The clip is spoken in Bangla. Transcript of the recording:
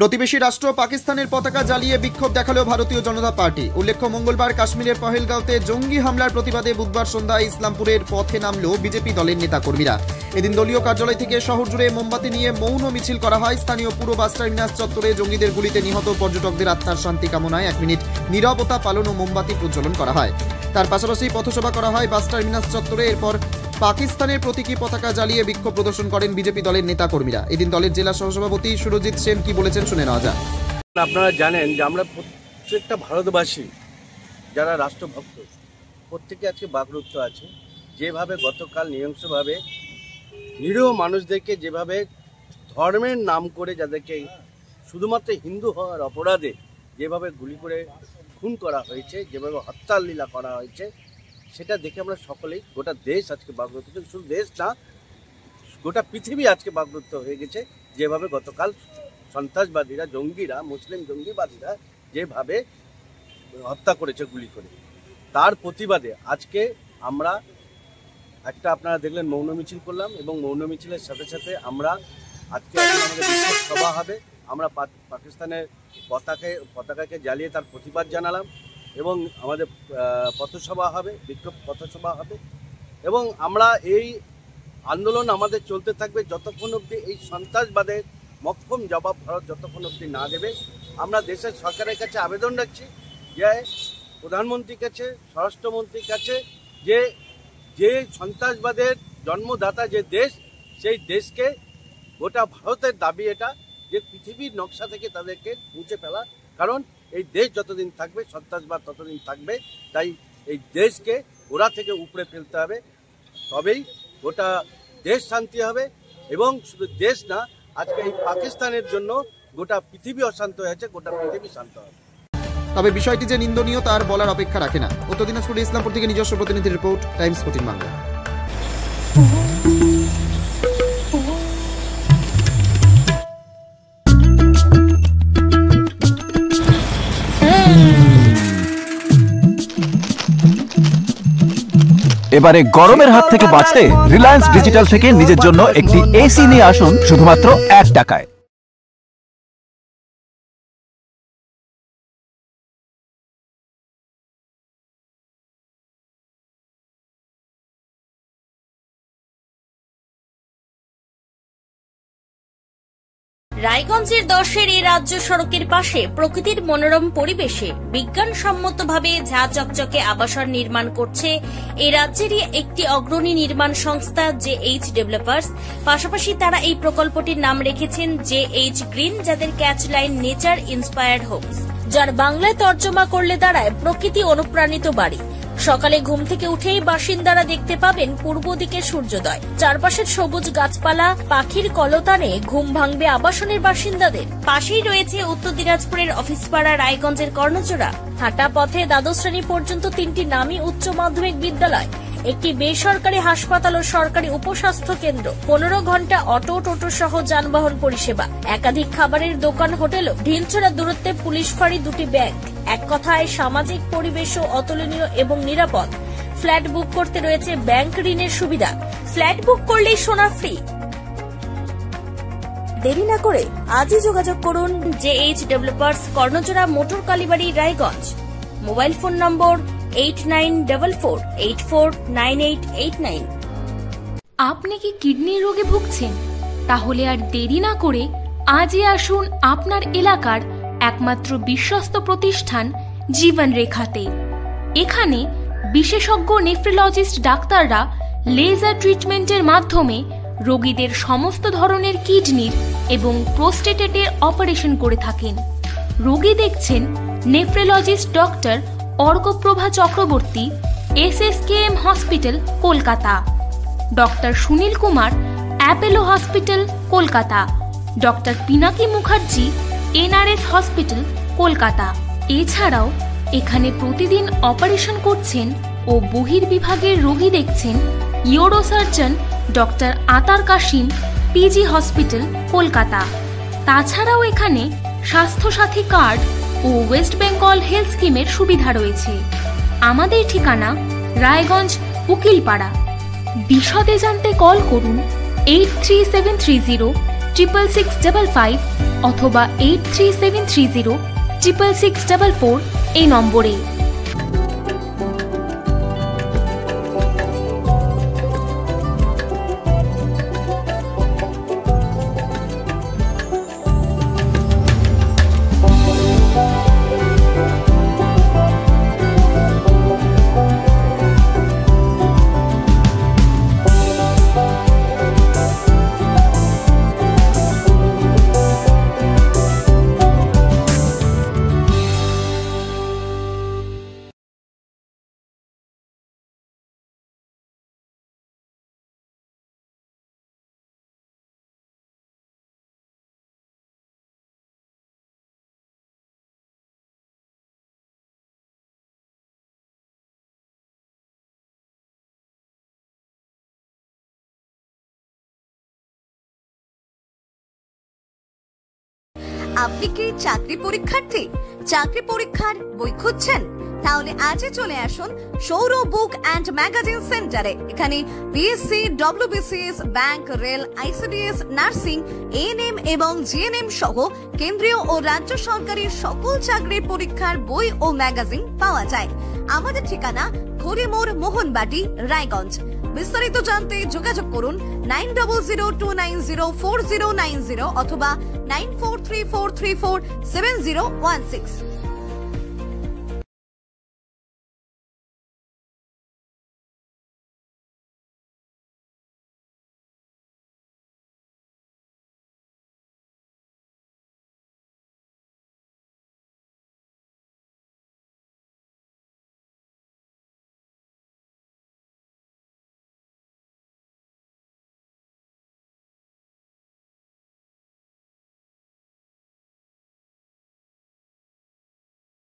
প্রতিবেশী রাষ্ট্র পাকিস্তানের পতাকা জ্বালিয়ে বিক্ষোভ দেখালো ভারতীয় জনতা পার্টি। উল্লেখ্য, মঙ্গলবার কাশ্মীরের পহেলগাঁওতে জঙ্গি হামলার প্রতিবাদে বুধবার সন্ধ্যায় ইসলামপুরের পথে নামল বিজেপি দলের নেতাকর্মীরা। এদিন দলীয় কার্যালয় থেকে শহর জুড়ে মোমবাতি নিয়ে মৌন মিছিল করা হয়। স্থানীয় পুরো বাস টার্মিনাস চত্বরে জঙ্গিদের গুলিতে নিহত পর্যটকদের আত্মার শান্তি কামনায় 1 মিনিট নীরবতা পালন ও মোমবাতি প্রজ্বলন করা হয়। তার পাশাপাশি পথসভা করা হয় বাস টার্মিনাস চত্বরে। এরপর পাকিস্তানের প্রতীকী পতাকা জ্বালিয়ে বিক্ষোভ প্রদর্শন করেন বিজেপি দলের নেতাকর্মীরা। এদিন দলের জেলা সহসভাপতি সুরজিৎ সেন কি বলেছেন শুনে নেওয়া যাক। আপনারা জানেন যে আমরা প্রত্যেকটা ভারতবাসী যারা রাষ্ট্রভক্ত প্রত্যেকে আজকে বাকরুদ্ধ আছে। যেভাবে গতকাল নৃশংসভাবে নিরীহ মানুষদেরকে যেভাবে ধর্মের নাম করে যাদেরকে শুধুমাত্র হিন্দু হওয়ার অপরাধে যেভাবে গুলি করে খুন করা হয়েছে, যেভাবে হত্যার লীলা করা হয়েছে, সেটা দেখে আমরা সকলেই গোটা দেশ আজকে বাকরুদ্ধ, শুধু দেশ না গোটা পৃথিবী আজকে বাকরুদ্ধ হয়ে গেছে। যেভাবে গতকাল সন্ত্রাসবাদীরা, জঙ্গিরা, মুসলিম জঙ্গিবাদীরা যেভাবে হত্যা করেছে গুলি করে, তার প্রতিবাদে আজকে আমরা একটা আপনারা দেখলেন মৌন মিছিল করলাম এবং মৌন মিছিলের সাথে সাথে আমরা আজকে আমাদের বিক্ষোভ সভা হবে। আমরা পাকিস্তানের পতাকাকে জ্বালিয়ে তার প্রতিবাদ জানালাম এবং আমাদের পথসভা হবে, বিক্ষোভ পথসভা হবে এবং আমরা এই আন্দোলন আমাদের চলতে থাকবে যতক্ষণ অবধি এই সন্ত্রাসবাদের মক্ষম জবাব ভারত যতক্ষণ অবধি না দেবে। আমরা দেশের সরকারের কাছে আবেদন রাখছি যে প্রধানমন্ত্রীর কাছে, স্বরাষ্ট্রমন্ত্রীর কাছে, যে সন্ত্রাসবাদের জন্মদাতা যে দেশ, সেই দেশকে গোটা ভারতের দাবি এটা যে পৃথিবীর নকশা থেকে তাদেরকে মুছে ফেলা। কারণ এই দেশ যতদিন থাকবে সন্ত্রাসবাদ ততদিন থাকবে। তাই এই দেশকে ওরা থেকে উপড়ে ফেলতে হবে, তবেই গোটা দেশ শান্তি হবে। এবং শুধু দেশ না, আজকে এই পাকিস্তানের জন্য গোটা পৃথিবী অশান্ত হয়েছে, গোটা পৃথিবী শান্ত হবে। তবে বিষয়টি যে নিন্দনীয় তার বলার অপেক্ষা রাখে না। উত্তর দিনাজপুর ইসলামপুর থেকে নিজস্ব প্রতিনিধি রিপোর্ট, টাইমস 14 বাংলা। এবারে গরমের হাত থেকে বাঁচতে রিলায়েন্স ডিজিটাল থেকে নিজের জন্য একটি এসি নিয়ে আসুন শুধুমাত্র 1 টাকায়। রায়গঞ্জের 10-এর এই রাজ্য সড়কের পাশে প্রকৃতির মনোরম পরিবেশে বিজ্ঞানসম্মতভাবে ঝা চকচকে আবাসন নির্মাণ করছে এই রাজ্যেরই একটি অগ্রণী নির্মাণ সংস্থা JH ডেভেলপার্স। পাশাপাশি তারা এই প্রকল্পটির নাম রেখেছেন JH গ্রিন, যাদের catch line nature inspired homes, যার বাংলায় তর্জমা করলে দাঁড়ায় প্রকৃতি অনুপ্রাণিত বাড়ি। সকালে ঘুম থেকে উঠেই বাসিন্দারা দেখতে পাবেন পূর্ব দিকে সূর্যোদয়। চারপাশের সবুজ গাছপালা, পাখির কলতানে ঘুম ভাঙবে আবাসনের বাসিন্দাদের। পাশেই রয়েছে উত্তর দিনাজপুরের অফিসপাড়া রায়গঞ্জের কর্ণচূড়া। হাঁটা পথে দ্বাদশ শ্রেণী পর্যন্ত 3টি নামী উচ্চ মাধ্যমিক বিদ্যালয়, একটি বেসরকারি হাসপাতাল ও সরকারি উপস্বাস্থ্য কেন্দ্র, 15 ঘন্টা অটো, টোটো সহ যানবাহন পরিষেবা, একাধিক খাবারের দোকান, হোটেলও, ঢিলছড়া দূরত্বে পুলিশ ফাঁড়ি, 2টি ব্যাংক। এক কথায় সামাজিক পরিবেশও অতুলনীয় এবং নিরাপদ। ফ্ল্যাট বুক করতে রয়েছে ব্যাংক ঋণের সুবিধা। ফ্ল্যাট বুক করলেই সোনা ফ্রি। দেরি না করে আজই যোগাযোগ করুন JH developers, Karnachura, motor Kalibari, Raiganj. Mobile phone number 8944849889। আপনি কি কিডনি রোগে ভুগছেন? তাহলে আর দেরি না করে আজই আসুন আপনার এলাকার একমাত্র বিশ্বস্ত প্রতিষ্ঠান জীবন রেখাতে। এখানে বিশেষজ্ঞ নেফ্রোলজিস্ট ডাক্তাররা লেজার ট্রিটমেন্টের মাধ্যমে রোগীদের সমস্ত ধরনের কিডনির এবং প্রোস্টেটের অপারেশন করে থাকেন। রোগী দেখছেন nephrologist doctor Arkaprava Chakraborty, SSKM hospital, Kolkata. Doctor Sunil Kumar, Apollo hospital, Kolkata. Doctor Pinaki Mukherjee, NRS hospital, Kolkata. এছাড়াও এখানে প্রতিদিন অপারেশন করছেন ও বহির্বিভাগের রোগী দেখছেন ইউরোসার্জন ডক্টর আতার কাশিম, PG হসপিটাল, কলকাতা। তাছাড়াও এখানে স্বাস্থ্যসাথী কার্ড ও ওয়েস্ট বেঙ্গল হেলথ স্কিমের সুবিধা রয়েছে। আমাদের ঠিকানা রায়গঞ্জ, উকিলপাড়া। বিশদে জানতে কল করুন 83730 66655 অথবা 8373066644 এই নম্বরে। আপনি কি চাকরি পরীক্ষার্থী? চাকরি পরীক্ষার বই খুঁজছেন? তাহলে আজই চলে আসুন সৌর বুক অ্যান্ড ম্যাগাজিন সেন্টারে। এখানে BSc, WBCS, bank, rail, ICDS, nursing, ANM এবং জিএনএম সহ কেন্দ্রীয় ও রাজ্য সরকারের সকল চাকরির পরীক্ষার বই ও ম্যাগাজিন পাওয়া যায়। আমাদের ঠিকানা খড়িমোড়, মোহনবাটি, রায়গঞ্জ। বিস্তারিত জানতে যোগাযোগ করুন 9002904090 অথবা 9434347016।